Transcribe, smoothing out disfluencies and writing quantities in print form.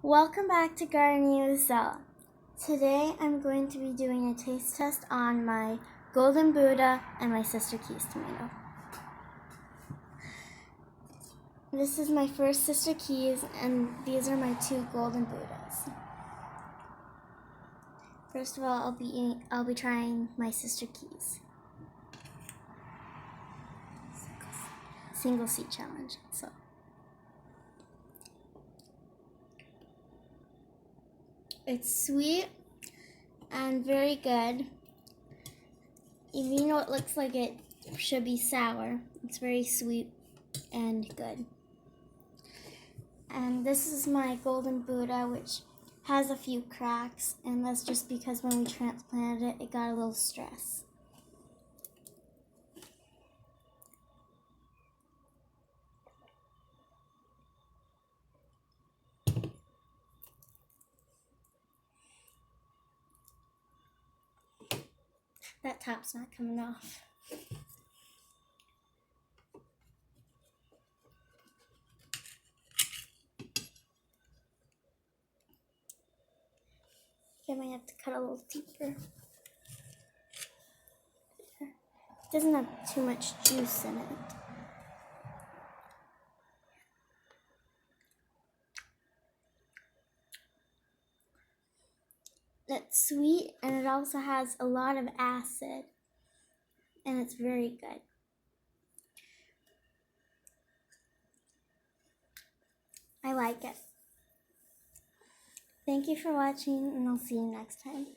Welcome back to Gardening with Zella. Today I'm going to be doing a taste test on my Golden Buddha and my Sister Keys tomato. This is my first Sister Keys and these are my two Golden Buddhas. First of all, I'll be trying my Sister Keys. Single seed challenge. It's sweet and very good. Even though it looks like it should be sour, it's very sweet and good. And this is my Golden Buddha, which has a few cracks, and that's just because when we transplanted it, it got a little stress. That top's not coming off. I might have to cut a little deeper. It doesn't have too much juice in it. It's sweet and it also has a lot of acid, and it's very good. I like it. Thank you for watching, and I'll see you next time.